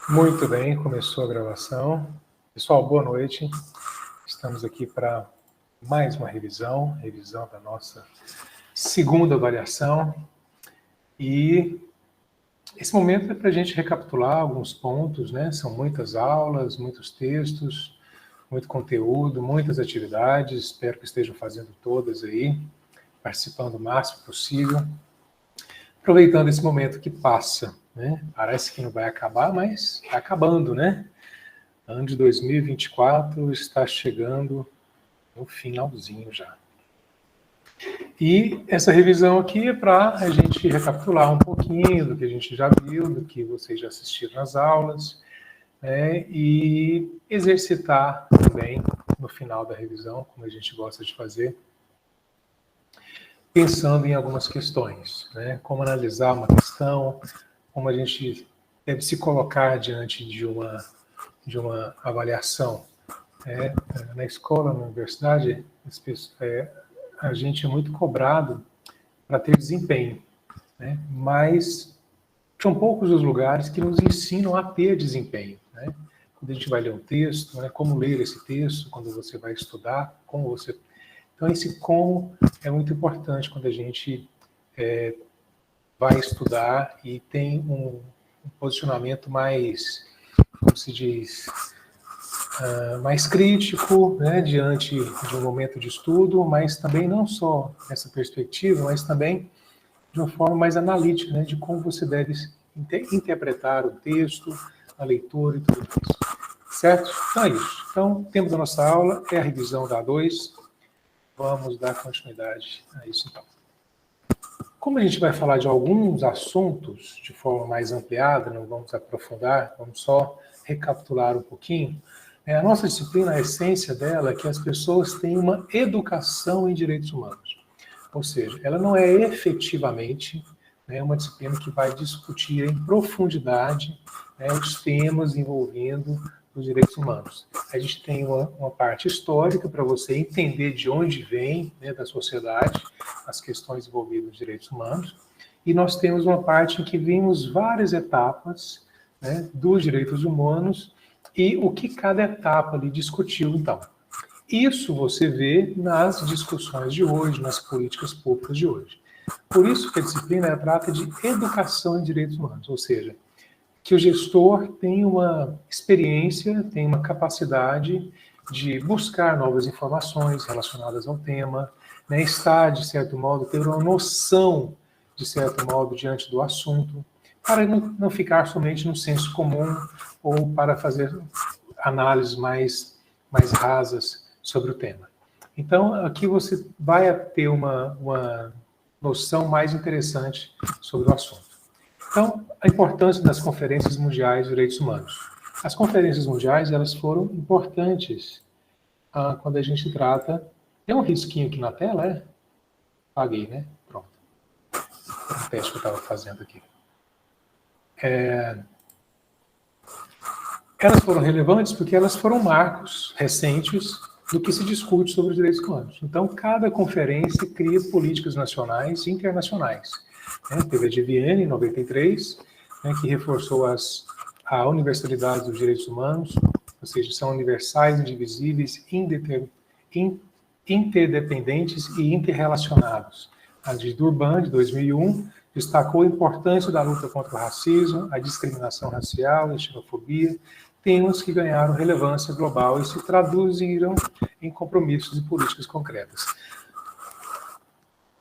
Muito bem, começou a gravação. Pessoal, boa noite. Estamos aqui para mais uma revisão da nossa segunda avaliação. E esse momento é para a gente recapitular alguns pontos, né? São muitas aulas, muitos textos, muito conteúdo, muitas atividades. Espero que estejam fazendo todas aí, participando o máximo possível. Aproveitando esse momento que passa, né? Parece que não vai acabar, mas está acabando, né? Ano de 2024 está chegando no finalzinho já. E essa revisão aqui é para a gente recapitular um pouquinho do que a gente já viu, do que vocês já assistiram nas aulas, né? E exercitar também no final da revisão, como a gente gosta de fazer, pensando em algumas questões, né? Como analisar uma questão, como a gente deve se colocar diante de uma avaliação. Na escola, na universidade, a gente é muito cobrado para ter desempenho, né? Mas são poucos os lugares que nos ensinam a ter desempenho, né? Quando a gente vai ler um texto, né? Como ler esse texto, quando você vai estudar, como você... Então, esse como é muito importante quando a gente vai estudar e tem um posicionamento mais, como se diz, mais crítico, né, diante de um momento de estudo, mas também não só nessa perspectiva, mas também de uma forma mais analítica, né, de como você deve interpretar o texto, a leitura e tudo isso. Certo? Então é isso. Então, o tempo da nossa aula é a revisão da A2. Vamos dar continuidade a isso então. Como a gente vai falar de alguns assuntos de forma mais ampliada, não vamos aprofundar, vamos só recapitular um pouquinho, a nossa disciplina, a essência dela é que as pessoas têm uma educação em direitos humanos. Ou seja, ela não é efetivamente, né, uma disciplina que vai discutir em profundidade, né, os temas envolvendo os direitos humanos. A gente tem uma parte histórica para você entender de onde vem, né, da sociedade, as questões envolvidas nos direitos humanos, e nós temos uma parte em que vimos várias etapas, né, dos direitos humanos e o que cada etapa ali discutiu, então. Isso você vê nas discussões de hoje, nas políticas públicas de hoje. Por isso que a disciplina trata de educação em direitos humanos, ou seja, que o gestor tem uma experiência, tem uma capacidade de buscar novas informações relacionadas ao tema, né, estar, de certo modo, ter uma noção, de certo modo, diante do assunto, para não ficar somente no senso comum ou para fazer análises mais rasas sobre o tema. Então, aqui você vai ter uma noção mais interessante sobre o assunto. Então, a importância das conferências mundiais de direitos humanos. As conferências mundiais, elas foram importantes quando a gente trata... Tem um risquinho aqui na tela, é? Apaguei, né? Pronto. O teste que eu estava fazendo aqui. Elas foram relevantes porque elas foram marcos recentes do que se discute sobre os direitos humanos. Então, cada conferência cria políticas nacionais e internacionais. Teve a de Viena, em 93, que reforçou a universalidade dos direitos humanos, ou seja, são universais, indivisíveis, interdependentes e interrelacionados. A de Durban, de 2001, destacou a importância da luta contra o racismo, a discriminação racial, a xenofobia, temas que ganharam relevância global e se traduziram em compromissos e políticas concretas.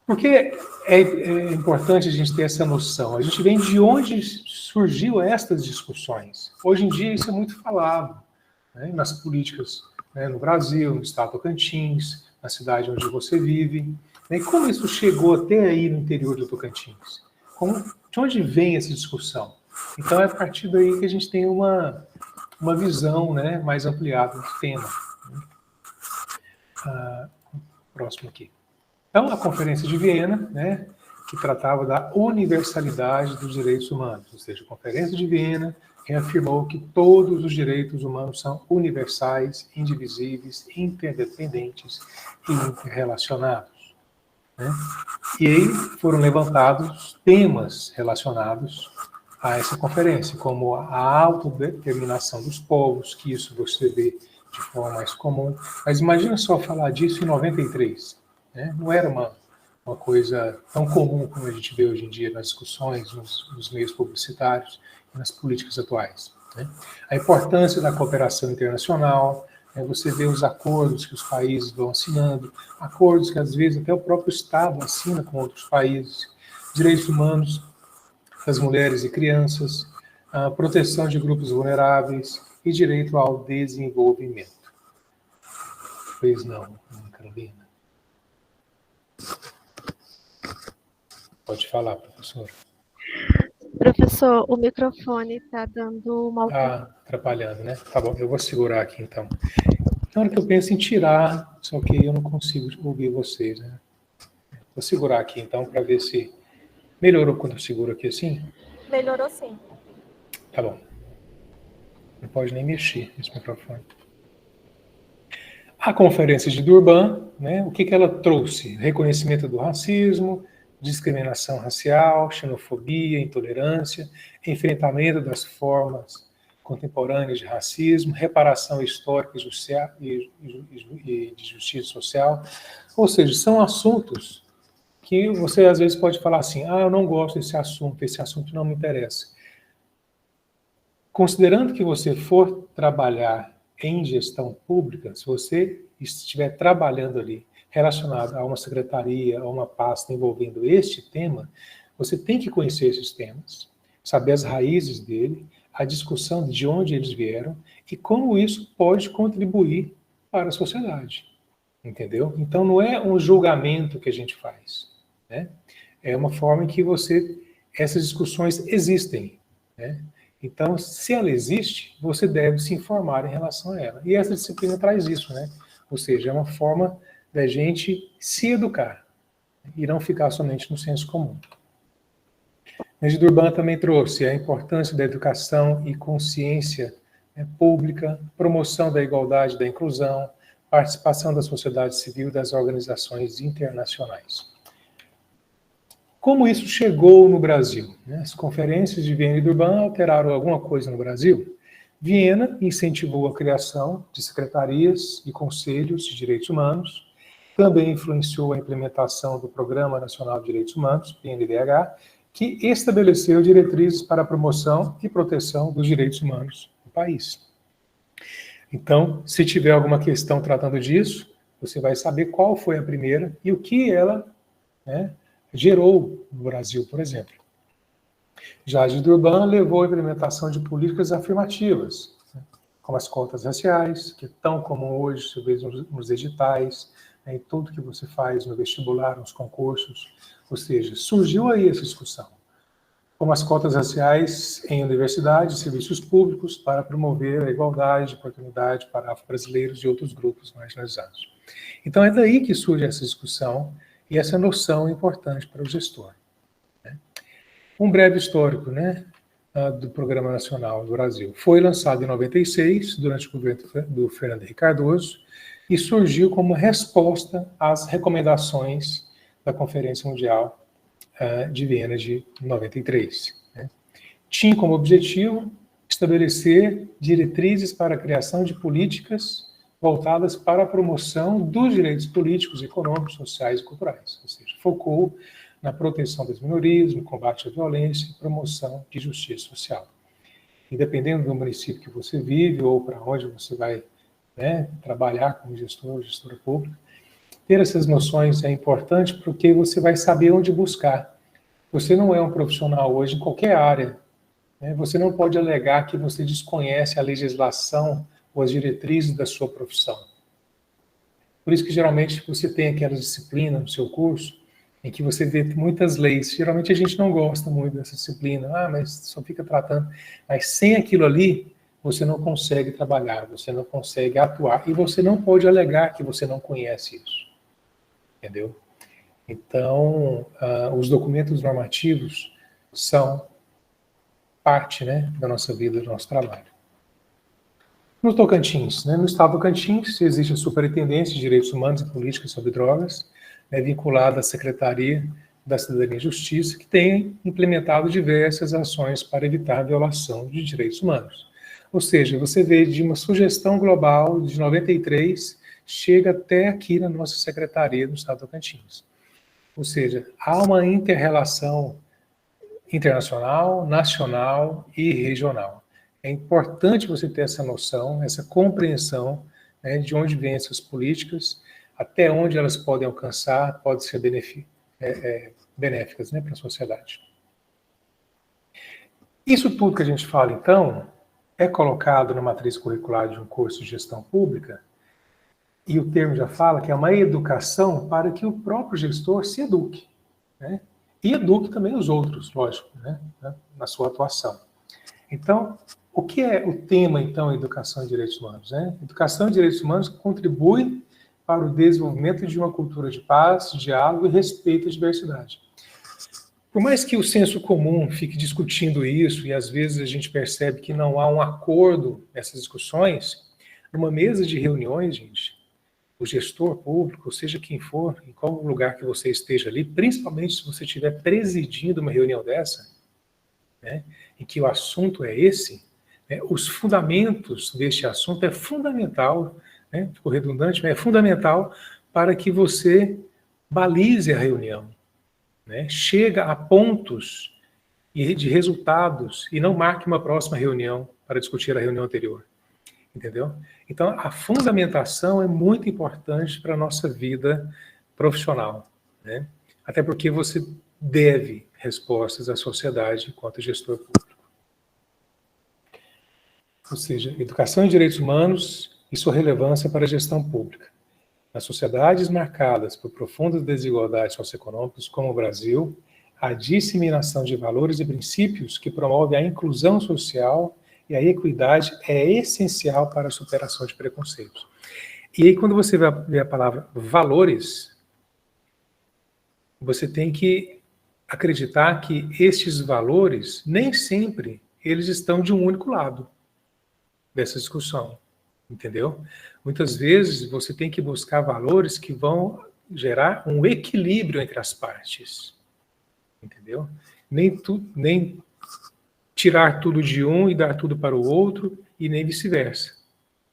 Por que é importante a gente ter essa noção? A gente vê de onde surgiu estas discussões. Hoje em dia isso é muito falado, né, nas políticas, né, no Brasil, no estado do Tocantins, na cidade onde você vive. E como isso chegou até aí no interior do Tocantins? De onde vem essa discussão? Então é a partir daí que a gente tem uma visão, né, mais ampliada do tema. Próximo aqui. Então, a Conferência de Viena, né, que tratava da universalidade dos direitos humanos, ou seja, a Conferência de Viena reafirmou que todos os direitos humanos são universais, indivisíveis, interdependentes e interrelacionados. Né? E aí foram levantados temas relacionados a essa conferência, como a autodeterminação dos povos, que isso você vê de forma mais comum. Mas imagina só falar disso em 93, né? Não era uma coisa tão comum como a gente vê hoje em dia nas discussões, nos meios publicitários e nas políticas atuais, né? A importância da cooperação internacional, né? Você vê os acordos que os países vão assinando, acordos que às vezes até o próprio Estado assina com outros países, direitos humanos das mulheres e crianças, a proteção de grupos vulneráveis e direito ao desenvolvimento. Pois não, Carolina. Pode falar, professor. Professor, o microfone está dando uma... atrapalhando, né? Tá bom, eu vou segurar aqui então. Na hora que eu penso em tirar, só que eu não consigo ouvir vocês, né? Vou segurar aqui então para ver se melhorou quando eu seguro aqui assim. Melhorou sim. Tá bom. Não pode nem mexer esse microfone. A Conferência de Durban, né, o que ela trouxe? Reconhecimento do racismo, discriminação racial, xenofobia, intolerância, enfrentamento das formas contemporâneas de racismo, reparação histórica e de justiça social. Ou seja, são assuntos que você às vezes pode falar assim, eu não gosto desse assunto, esse assunto não me interessa. Considerando que você for trabalhar em gestão pública, se você estiver trabalhando ali relacionado a uma secretaria, a uma pasta envolvendo este tema, você tem que conhecer esses temas, saber as raízes dele, a discussão de onde eles vieram e como isso pode contribuir para a sociedade, entendeu? Então não é um julgamento que a gente faz, né? É uma forma em que essas discussões existem, né? Então, se ela existe, você deve se informar em relação a ela. E essa disciplina traz isso, né? Ou seja, é uma forma da gente se educar e não ficar somente no senso comum. A de Durban também trouxe a importância da educação e consciência, né, pública, promoção da igualdade e da inclusão, participação da sociedade civil e das organizações internacionais. Como isso chegou no Brasil? As conferências de Viena e Durban alteraram alguma coisa no Brasil? Viena incentivou a criação de secretarias e conselhos de direitos humanos, também influenciou a implementação do Programa Nacional de Direitos Humanos, PNDH, que estabeleceu diretrizes para a promoção e proteção dos direitos humanos no país. Então, se tiver alguma questão tratando disso, você vai saber qual foi a primeira e o que ela, né, gerou no Brasil, por exemplo. Já a de Durban levou à implementação de políticas afirmativas, né, como as cotas raciais, que é tão comum hoje, você vê nos editais, né, em tudo que você faz no vestibular, nos concursos. Ou seja, surgiu aí essa discussão. Como as cotas raciais em universidades e serviços públicos para promover a igualdade de oportunidade para afro-brasileiros e outros grupos marginalizados. Então é daí que surge essa discussão e essa noção importante para o gestor. Um breve histórico, né, do Programa Nacional do Brasil. Foi lançado em 96, durante o governo do Fernando Henrique Cardoso, e surgiu como resposta às recomendações da Conferência Mundial de Viena de 93. Né. Tinha como objetivo estabelecer diretrizes para a criação de políticas voltadas para a promoção dos direitos políticos, econômicos, sociais e culturais. Ou seja, focou na proteção das minorias, no combate à violência e promoção de justiça social. Independendo do município que você vive ou para onde você vai, né, trabalhar como gestor ou gestora pública, ter essas noções é importante porque você vai saber onde buscar. Você não é um profissional hoje em qualquer área, né? Você não pode alegar que você desconhece a legislação ou as diretrizes da sua profissão. Por isso que geralmente você tem aquela disciplina no seu curso em que você vê muitas leis. Geralmente a gente não gosta muito dessa disciplina, mas só fica tratando. Mas sem aquilo ali, você não consegue trabalhar, você não consegue atuar, e você não pode alegar que você não conhece isso. Entendeu? Então, os documentos normativos são parte, né, da nossa vida, do nosso trabalho. No Tocantins, né, no estado do Tocantins, existe a Superintendência de Direitos Humanos e Políticas sobre Drogas, né, vinculada à Secretaria da Cidadania e Justiça, que tem implementado diversas ações para evitar a violação de direitos humanos. Ou seja, você vê de uma sugestão global de 93, chega até aqui na nossa Secretaria do Estado do Tocantins. Ou seja, há uma inter-relação internacional, nacional e regional. É importante você ter essa noção, essa compreensão, né, de onde vêm essas políticas, até onde elas podem alcançar, podem ser benéficas, né, para a sociedade. Isso tudo que a gente fala, então, é colocado na matriz curricular de um curso de gestão pública, e o termo já fala que é uma educação para que o próprio gestor se eduque, né? E eduque também os outros, lógico, né, na sua atuação. Então, o que é o tema, então, Educação e Direitos Humanos? Né? Educação e Direitos Humanos contribui para o desenvolvimento de uma cultura de paz, diálogo e respeito à diversidade. Por mais que o senso comum fique discutindo isso, e às vezes a gente percebe que não há um acordo nessas discussões, numa mesa de reuniões, gente, o gestor público, seja quem for, em qual lugar que você esteja ali, principalmente se você estiver presidindo uma reunião dessa, né, em que o assunto é esse, né, os fundamentos deste assunto é fundamental, né, ficou redundante, mas é fundamental para que você balize a reunião, né, chega a pontos de resultados e não marque uma próxima reunião para discutir a reunião anterior. Entendeu? Então, a fundamentação é muito importante para a nossa vida profissional, né? Até porque você deve respostas à sociedade enquanto gestor público. Ou seja, educação e direitos humanos e sua relevância para a gestão pública. Nas sociedades marcadas por profundas desigualdades socioeconômicas, como o Brasil, a disseminação de valores e princípios que promove a inclusão social e a equidade é essencial para a superação de preconceitos. E aí, quando você vê a palavra valores, você tem que acreditar que estes valores, nem sempre, eles estão de um único lado dessa discussão, entendeu? Muitas vezes, você tem que buscar valores que vão gerar um equilíbrio entre as partes, entendeu? Nem tirar tudo de um e dar tudo para o outro, e nem vice-versa.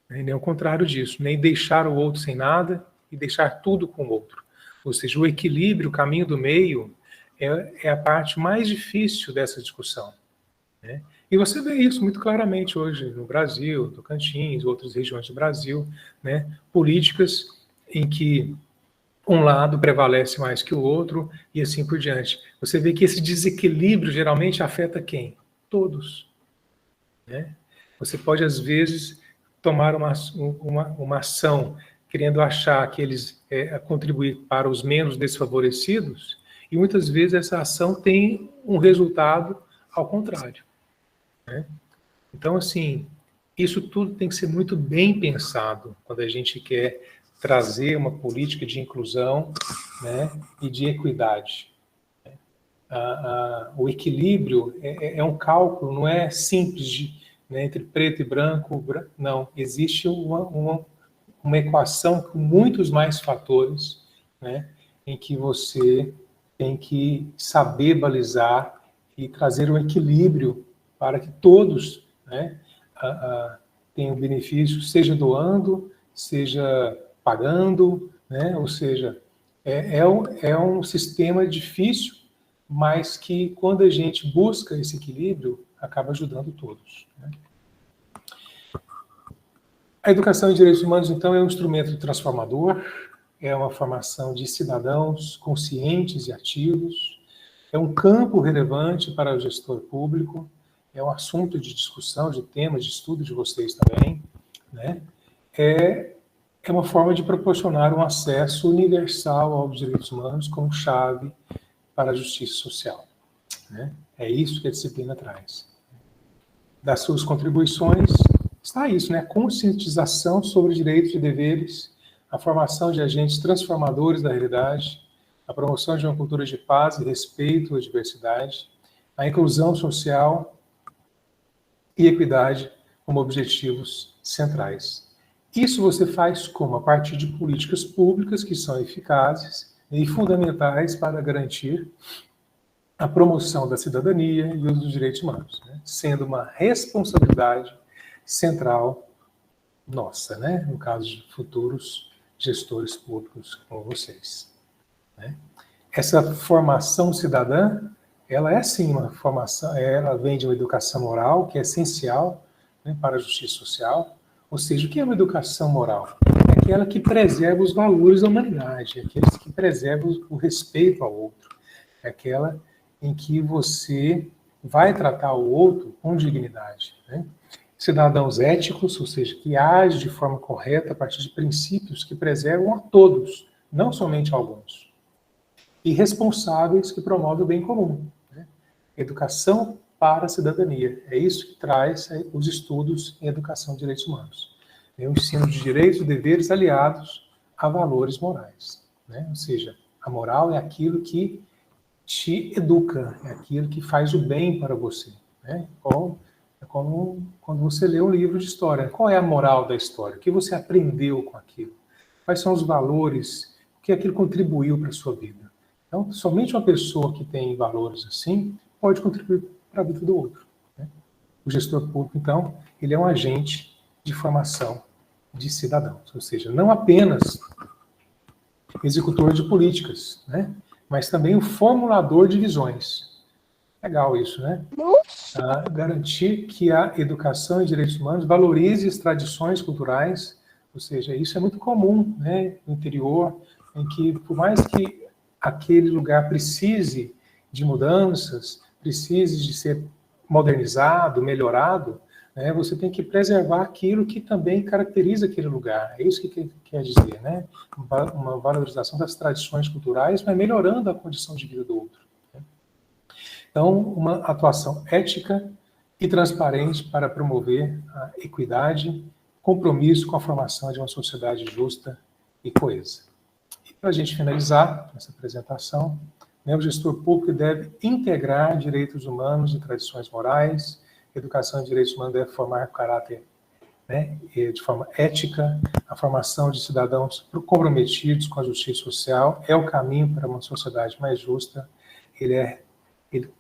Nem o contrário disso, nem deixar o outro sem nada e deixar tudo com o outro. Ou seja, o equilíbrio, o caminho do meio, é a parte mais difícil dessa discussão, né? E você vê isso muito claramente hoje no Brasil, Tocantins, outras regiões do Brasil, né? Políticas em que um lado prevalece mais que o outro e assim por diante. Você vê que esse desequilíbrio geralmente afeta quem? Todos, né? Você pode, às vezes, tomar uma ação querendo achar que eles contribuir para os menos desfavorecidos, e muitas vezes essa ação tem um resultado ao contrário, né? Então, assim, isso tudo tem que ser muito bem pensado quando a gente quer trazer uma política de inclusão, né, e de equidade. O equilíbrio é um cálculo, não é simples né, entre preto e branco, não. Existe uma equação com muitos mais fatores, né, em que você tem que saber balizar e trazer um equilíbrio para que todos, né, tenham benefício, seja doando, seja pagando, né, ou seja, é um sistema difícil, mas que, quando a gente busca esse equilíbrio, acaba ajudando todos, né? A educação em direitos humanos, então, é um instrumento transformador, é uma formação de cidadãos conscientes e ativos, é um campo relevante para o gestor público, é um assunto de discussão, de temas, de estudo de vocês também, né? É uma forma de proporcionar um acesso universal aos direitos humanos como chave para a justiça social, né? É isso que a disciplina traz. Das suas contribuições está isso, né? A conscientização sobre direitos e deveres, a formação de agentes transformadores da realidade, a promoção de uma cultura de paz e respeito à diversidade, a inclusão social e equidade como objetivos centrais. Isso você faz como? A partir de políticas públicas que são eficazes, e fundamentais para garantir a promoção da cidadania e os dos direitos humanos, né? Sendo uma responsabilidade central nossa, né? No caso de futuros gestores públicos como vocês, né? Essa formação cidadã, ela é sim uma formação, ela vem de uma educação moral que é essencial, né, para a justiça social. Ou seja, o que é uma educação moral? É aquela que preserva os valores da humanidade, é aqueles que preservam o respeito ao outro, é aquela em que você vai tratar o outro com dignidade, né? Cidadãos éticos, ou seja, que agem de forma correta a partir de princípios que preservam a todos, não somente a alguns. E responsáveis que promovem o bem comum, né? Educação para a cidadania. É isso que traz os estudos em educação de direitos humanos. É o ensino de direitos e deveres aliados a valores morais, né? Ou seja, a moral é aquilo que te educa, é aquilo que faz o bem para você, né? É como quando você lê um livro de história. Qual é a moral da história? O que você aprendeu com aquilo? Quais são os valores? O que aquilo contribuiu para a sua vida? Então, somente uma pessoa que tem valores assim pode contribuir para a vida do outro, né? O gestor público, então, ele é um agente de formação de cidadãos, ou seja, não apenas executor de políticas, né? Mas também o formulador de visões. Legal isso, né? Garantir que a educação em direitos humanos valorize as tradições culturais, ou seja, isso é muito comum, né, no interior, em que, por mais que aquele lugar precise de mudanças, precise de ser modernizado, melhorado, né, você tem que preservar aquilo que também caracteriza aquele lugar. É isso que quer dizer, né? Uma valorização das tradições culturais, mas melhorando a condição de vida do outro. Então, uma atuação ética e transparente para promover a equidade, compromisso com a formação de uma sociedade justa e coesa. E para a gente finalizar essa apresentação, né, o gestor público deve integrar direitos humanos e tradições morais. A educação em direitos humanos deve formar caráter, né, de forma ética. A formação de cidadãos comprometidos com a justiça social é o caminho para uma sociedade mais justa. Ele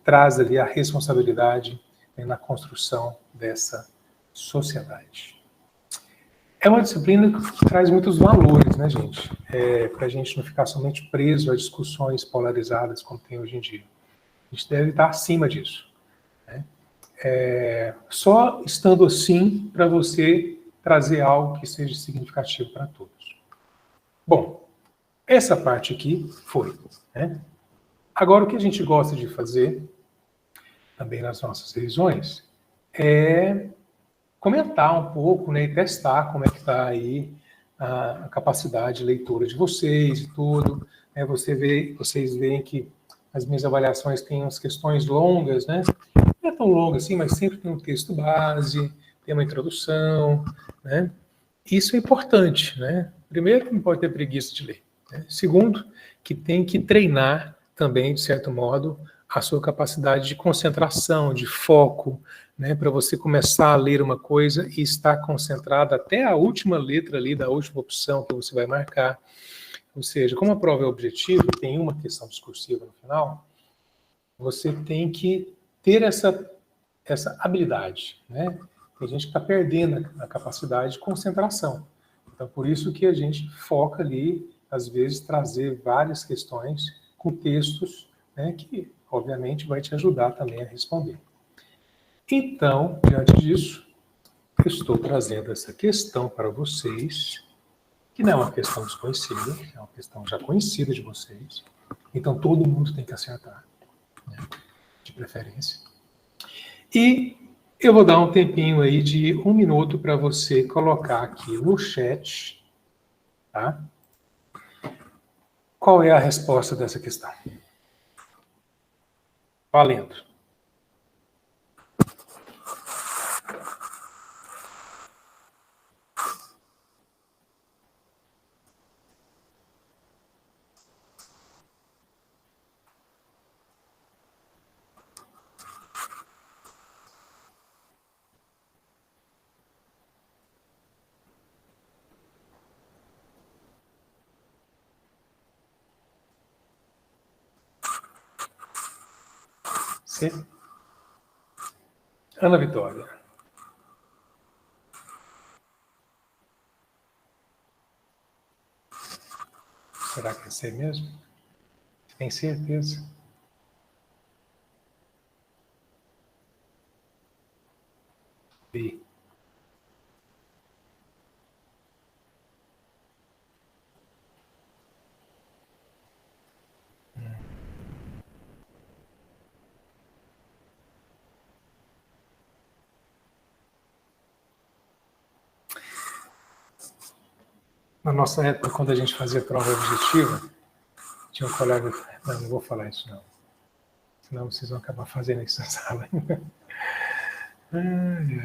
traz ali a responsabilidade, né, na construção dessa sociedade. É uma disciplina que traz muitos valores, né, gente? Para a gente não ficar somente preso a discussões polarizadas como tem hoje em dia. A gente deve estar acima disso, né? Só estando assim para você trazer algo que seja significativo para todos. Bom, essa parte aqui foi, né? Agora, o que a gente gosta de fazer também nas nossas revisões é comentar um pouco, né, e testar como é que está aí a capacidade de leitura de vocês e tudo. Vocês veem que as minhas avaliações têm umas questões longas, né? Não é tão longa assim, mas sempre tem um texto base, tem uma introdução, né? Isso é importante, né? Primeiro, que não pode ter preguiça de ler, né? Segundo, que tem que treinar também, de certo modo, a sua capacidade de concentração, de foco, né? Para você começar a ler uma coisa e estar concentrado até a última letra ali da última opção que você vai marcar. Ou seja, como a prova é objetiva, tem uma questão discursiva no final, você tem que ter essa habilidade, né? Tem gente que está perdendo a capacidade de concentração. Então, por isso que a gente foca ali, às vezes, trazer várias questões com textos, né, que, obviamente, vai te ajudar também a responder. Então, diante disso, eu estou trazendo essa questão para vocês, que não é uma questão desconhecida, é uma questão já conhecida de vocês. Então, todo mundo tem que acertar, né, de preferência. E eu vou dar um tempinho aí de 1 minuto para você colocar aqui no chat, tá? Qual é a resposta dessa questão? Valendo. ser? Ana Vitória. Será que é C mesmo? Tem certeza? B. Na nossa época, quando a gente fazia prova objetiva, tinha um colega... Não vou falar isso não. Senão vocês vão acabar fazendo isso na sala.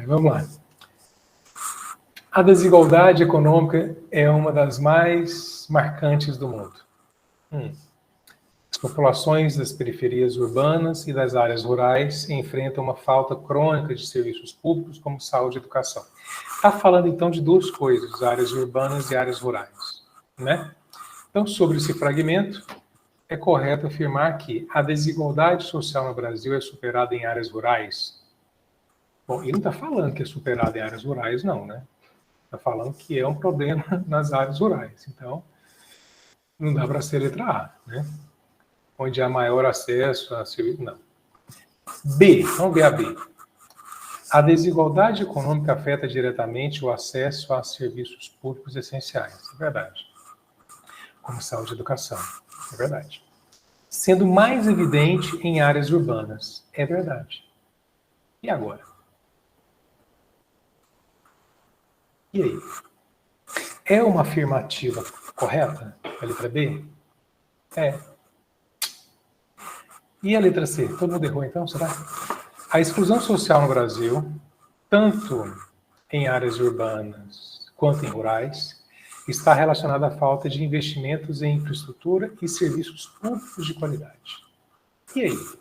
Vamos lá. A desigualdade econômica é uma das mais marcantes do mundo. As populações das periferias urbanas e das áreas rurais enfrentam uma falta crônica de serviços públicos como saúde e educação. Está falando então de duas coisas, áreas urbanas e áreas rurais, né? Então, sobre esse fragmento, é correto afirmar que a desigualdade social no Brasil é superada em áreas rurais? Bom, ele não está falando que é superada em áreas rurais, não, né? Está falando que é um problema nas áreas rurais. Então, não dá para ser letra A, né? Onde há maior acesso a serviço, não. B, vamos ver a B. A desigualdade econômica afeta diretamente o acesso a serviços públicos essenciais. É verdade. Como saúde e educação. É verdade. Sendo mais evidente em áreas urbanas. É verdade. E agora? E aí? É uma afirmativa correta? A letra B? É. E a letra C? Todo mundo errou então, será? A exclusão social no Brasil, tanto em áreas urbanas quanto em rurais, está relacionada à falta de investimentos em infraestrutura e serviços públicos de qualidade. E aí?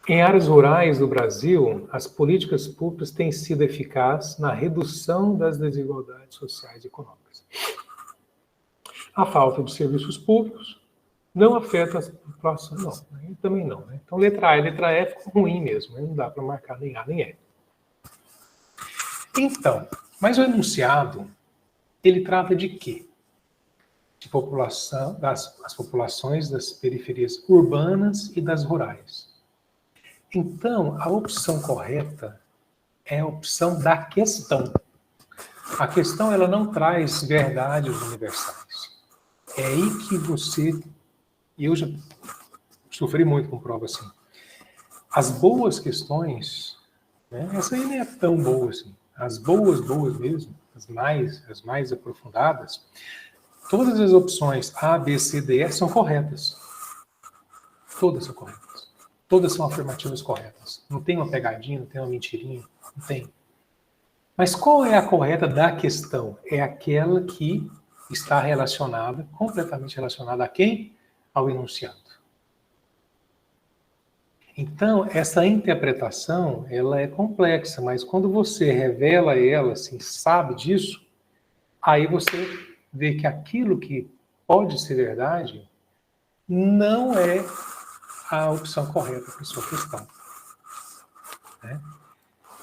Em áreas rurais do Brasil, as políticas públicas têm sido eficazes na redução das desigualdades sociais e econômicas. A falta de serviços públicos não afeta a população, não. Também não, né? Então, letra A e letra E ficam ruim mesmo, né? Não dá para marcar nem A nem E. Então, mas o enunciado, ele trata de quê? De população, as populações das periferias urbanas e das rurais. Então, a opção correta é a opção da questão. A questão, ela não traz verdades universais. É aí que você... E eu já sofri muito com prova assim. As boas questões, né, essa aí nem é tão boa assim. As boas mesmo, as mais aprofundadas, todas as opções A, B, C, D, E são corretas. Todas são corretas. Todas são afirmativas corretas. Não tem uma pegadinha, não tem uma mentirinha, não tem. Mas qual é a correta da questão? É aquela que está relacionada, completamente relacionada a quem? Ao enunciado. Então, essa interpretação, ela é complexa, mas quando você revela ela, assim, sabe disso, aí você vê que aquilo que pode ser verdade não é a opção correta para a sua questão. Né?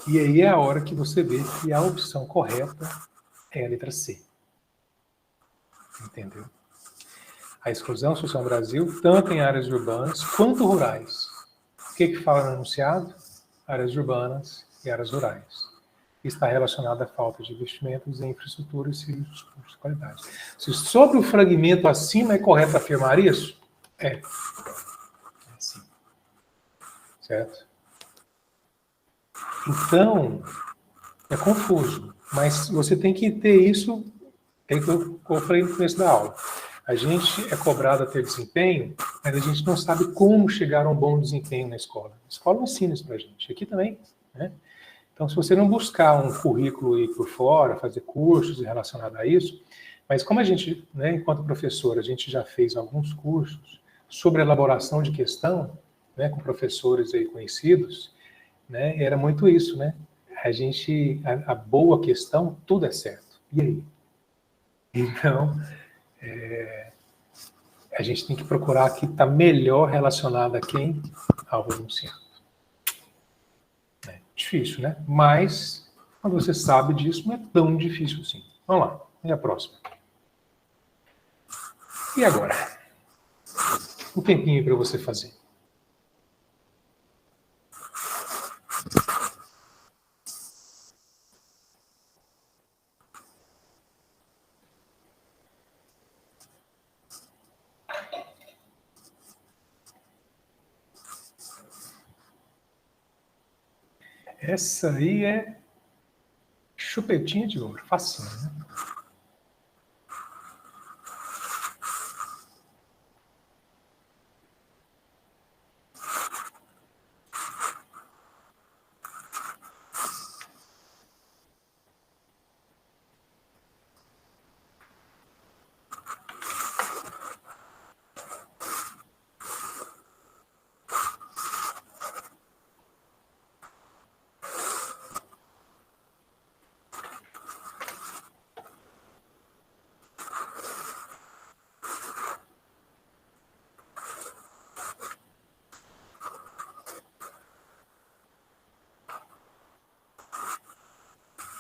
E aí é a hora que você vê que a opção correta é a letra C. Entendeu? A exclusão social no Brasil, tanto em áreas urbanas quanto rurais. O que fala no enunciado? Áreas urbanas e áreas rurais. Está relacionada à falta de investimentos em infraestrutura e serviços públicos de qualidade. Se sobre o fragmento acima é correto afirmar isso? É. Sim. Certo? Então, é confuso, mas você tem que ter isso, é que eu falei no começo da aula. A gente é cobrado a ter desempenho, mas a gente não sabe como chegar a um bom desempenho na escola. A escola não ensina isso pra gente, aqui também, né? Então, se você não buscar um currículo aí por fora, fazer cursos relacionados a isso, mas como a gente, né, enquanto professor, a gente já fez alguns cursos sobre elaboração de questão, né, com professores aí conhecidos, né, era muito isso, né? A boa questão, tudo é certo. E aí? Então, a gente tem que procurar que está melhor relacionado a quem? Ao enunciado. É difícil, né? Mas, quando você sabe disso, não é tão difícil assim. Vamos lá, e a próxima. E agora? Um tempinho para você fazer. Essa aí é chupetinha de ouro, facinho, né?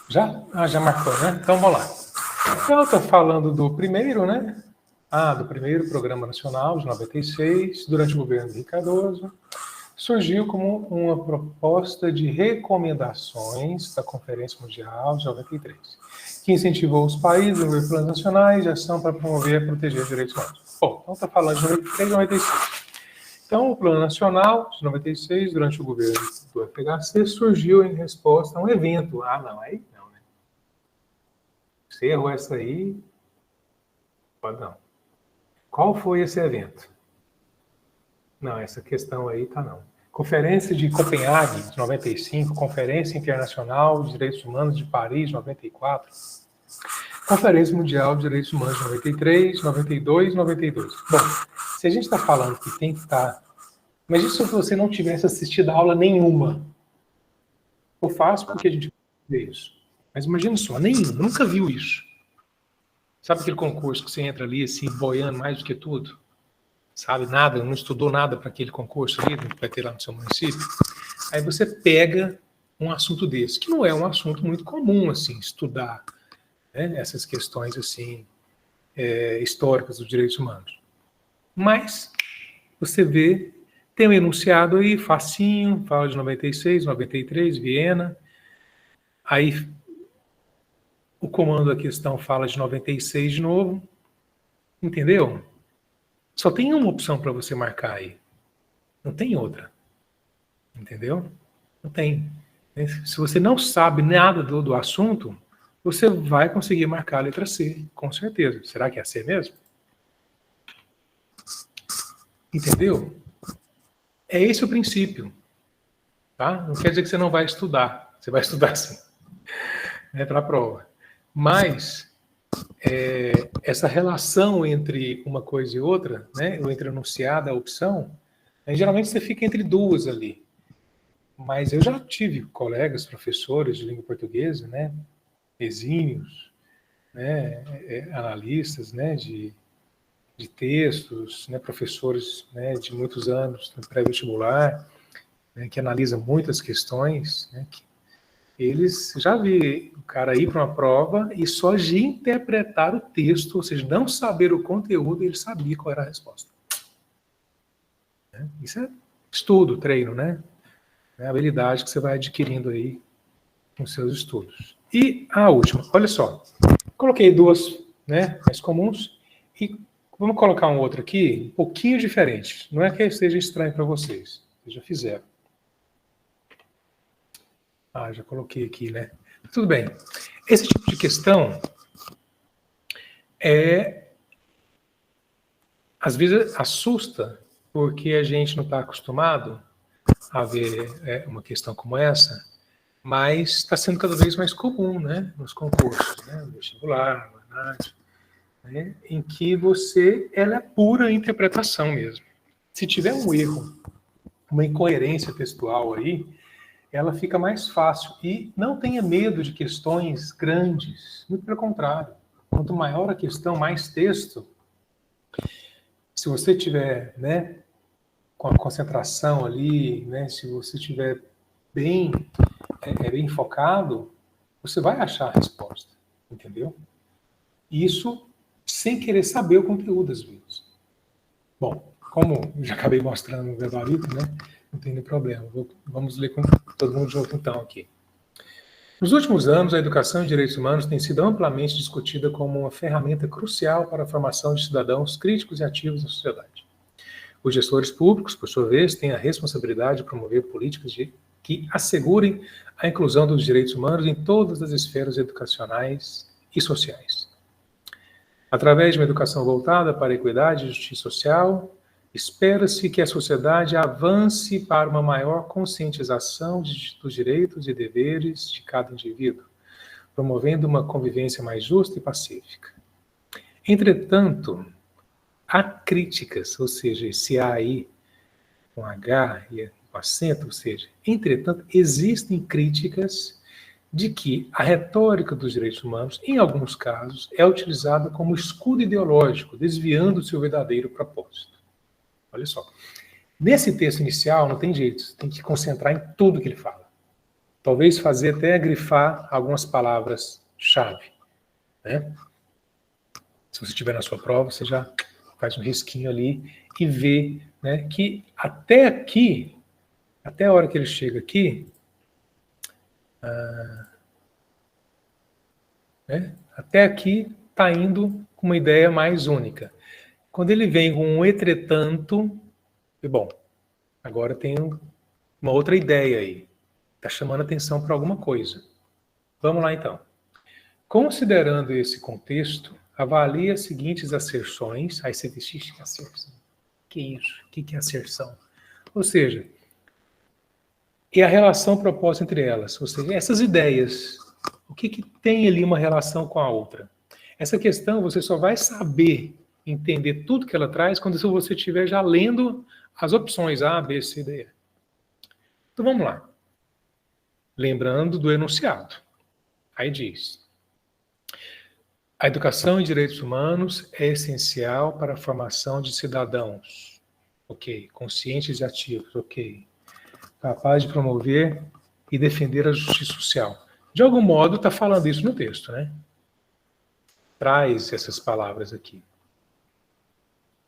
Já? Ah, já marcou, né? Então vamos lá. Então eu estou falando do primeiro, né? Do primeiro Programa Nacional de 96, durante o governo de Henrique Cardoso, surgiu como uma proposta de recomendações da Conferência Mundial de 93, que incentivou os países a desenvolver planos nacionais de ação para promover e proteger os direitos humanos. Bom, então está falando de 93 e 96. Então, o Plano Nacional de 96, durante o governo do FHC, surgiu em resposta a um evento. Não, aí não, né? Você errou essa aí? Pode não. Qual foi esse evento? Não, essa questão aí tá não. Conferência de Copenhague, de 95, Conferência Internacional de Direitos Humanos de Paris, 94, Conferência Mundial de Direitos Humanos de 93, 92, 92. Bom, se a gente está falando que tem que estar... Imagina se você não tivesse assistido a aula nenhuma. Eu faço porque a gente vê isso. Mas imagina só, nenhum, nunca viu isso. Sabe aquele concurso que você entra ali, assim, boiando mais do que tudo? Sabe nada, não estudou nada para aquele concurso ali, que vai ter lá no seu município? Aí você pega um assunto desse, que não é um assunto muito comum, assim, estudar, né, essas questões, assim, históricas dos direitos humanos. Mas você vê, tem um enunciado aí, facinho, fala de 96, 93, Viena. Aí o comando da questão fala de 96 de novo. Entendeu? Só tem uma opção para você marcar aí. Não tem outra. Entendeu? Não tem. Se você não sabe nada do assunto, você vai conseguir marcar a letra C, com certeza. Será que é a C mesmo? Entendeu? É esse o princípio. Tá? Não quer dizer que você não vai estudar. Você vai estudar sim. Para a prova. Mas essa relação entre uma coisa e outra, né, ou entre enunciado e a opção, geralmente você fica entre duas ali. Mas eu já tive colegas, professores de língua portuguesa, né, exímios, né, analistas, né, de textos, né, professores, né, de muitos anos no pré-vestibular, né, que analisam muitas questões, né, que eles já vi o cara ir para uma prova e só de interpretar o texto, ou seja, não saber o conteúdo, ele sabia qual era a resposta. Isso é estudo, treino, né? É a habilidade que você vai adquirindo aí com seus estudos. E a última, olha só, coloquei duas, né, mais comuns e vamos colocar um outro aqui, um pouquinho diferente. Não é que esteja estranho para vocês, vocês já fizeram. Já coloquei aqui, né? Tudo bem. Esse tipo de questão às vezes assusta, porque a gente não está acostumado a ver uma questão como essa, mas está sendo cada vez mais comum, né? Nos concursos, né? No vestibular, no ANAT, né? Em que ela é pura interpretação mesmo. Se tiver um erro, uma incoerência textual aí, ela fica mais fácil. E não tenha medo de questões grandes. Muito pelo contrário. Quanto maior a questão, mais texto, Se você tiver, né, com a concentração ali, né, se você tiver bem, bem focado, você vai achar a resposta, entendeu? Isso sem querer saber o conteúdo às vezes. Bom, como eu já acabei mostrando no gabarito, né, não tem nenhum problema. Vamos ler com todo mundo junto então aqui. Nos últimos anos, a educação em direitos humanos tem sido amplamente discutida como uma ferramenta crucial para a formação de cidadãos críticos e ativos na sociedade. Os gestores públicos, por sua vez, têm a responsabilidade de promover políticas que assegurem a inclusão dos direitos humanos em todas as esferas educacionais e sociais. Através de uma educação voltada para a equidade e justiça social, espera-se que a sociedade avance para uma maior conscientização dos direitos e deveres de cada indivíduo, promovendo uma convivência mais justa e pacífica. Entretanto, há críticas, ou seja, esse A aí, com H e com acento, ou seja, entretanto, existem críticas de que a retórica dos direitos humanos, em alguns casos, é utilizada como escudo ideológico, desviando o seu verdadeiro propósito. Olha só. Nesse texto inicial, não tem jeito, tem que concentrar em tudo que ele fala. Talvez fazer até grifar algumas palavras-chave, né? Se você tiver na sua prova, você já faz um risquinho ali e vê, né, que até aqui, até a hora que ele chega aqui, né, até aqui está indo com uma ideia mais única. Quando ele vem com um entretanto, bom, agora tem uma outra ideia aí. Está chamando atenção para alguma coisa. Vamos lá então. Considerando esse contexto, avalie as seguintes asserções. Aí você diz, que asserção? Que isso? O que é asserção? Ou seja, é a relação proposta entre elas. Ou seja, essas ideias. O que tem ali uma relação com a outra? Essa questão você só vai saber entender tudo que ela traz quando você estiver já lendo as opções A, B, C, D, E. Então vamos lá. Lembrando do enunciado. Aí diz: a educação em direitos humanos é essencial para a formação de cidadãos, ok, conscientes e ativos, ok, capazes de promover e defender a justiça social. De algum modo está falando isso no texto, né? Traz essas palavras aqui.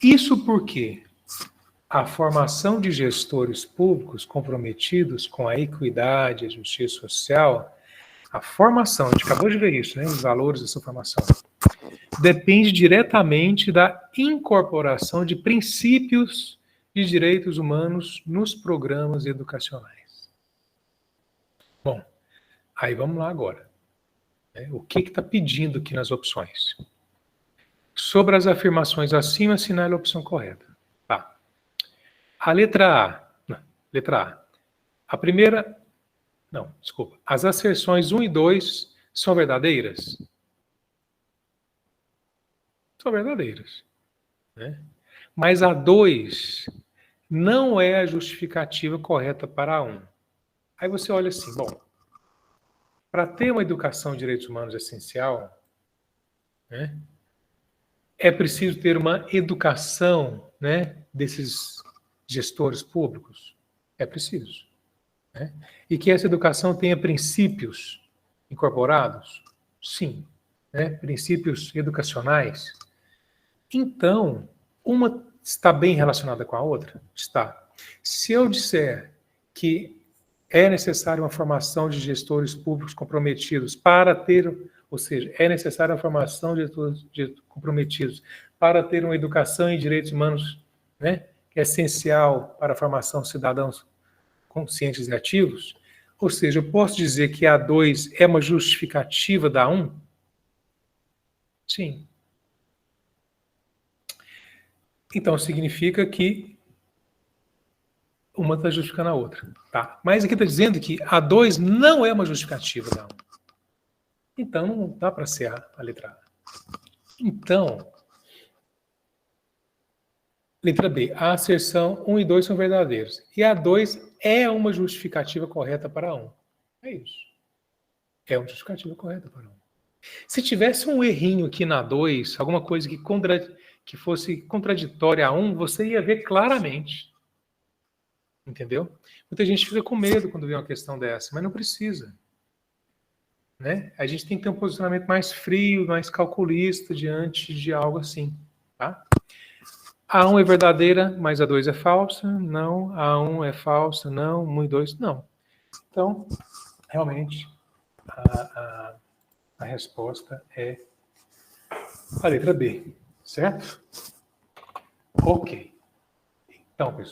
Isso porque a formação de gestores públicos comprometidos com a equidade e a justiça social, a formação, a gente acabou de ver isso, né? Os valores dessa formação, depende diretamente da incorporação de princípios de direitos humanos nos programas educacionais. Bom, aí vamos lá agora. O que está pedindo aqui nas opções? Sobre as afirmações acima, assinale a opção correta. Tá. A letra A. Não, letra A. A primeira... Não, desculpa. As asserções 1 e 2 são verdadeiras? São verdadeiras, né? Mas a 2 não é a justificativa correta para a 1. Aí você olha assim, bom, para ter uma educação de direitos humanos essencial, né, é preciso ter uma educação, né, desses gestores públicos? É preciso. Né? E que essa educação tenha princípios incorporados? Sim. Né? Princípios educacionais? Então, uma está bem relacionada com a outra? Está. Se eu disser que é necessária uma formação de gestores públicos comprometidos para ter, ou seja, é necessária a formação de gestores comprometidos para ter uma educação em direitos humanos, né, que é essencial para a formação de cidadãos conscientes e ativos, ou seja, eu posso dizer que a 2 é uma justificativa da 1? Sim. Então, significa que uma está justificando a outra. Tá? Mas aqui está dizendo que a 2 não é uma justificativa da 1. Então, não dá para ser a letra A. Então, letra B. A asserção 1 e 2 são verdadeiros. E a 2 é uma justificativa correta para a 1. É isso. É uma justificativa correta para a 1. Se tivesse um errinho aqui na 2, alguma coisa que fosse contraditória a um, você ia ver claramente. Entendeu? Muita gente fica com medo quando vê uma questão dessa, mas não precisa. Né? A gente tem que ter um posicionamento mais frio, mais calculista diante de algo assim. Tá? A1 é verdadeira, mas a 2 é falsa. Não. A1 é falsa. Não. 1 e 2, não. Então, realmente, a resposta é a letra B. Certo? Ok. Então, pessoal.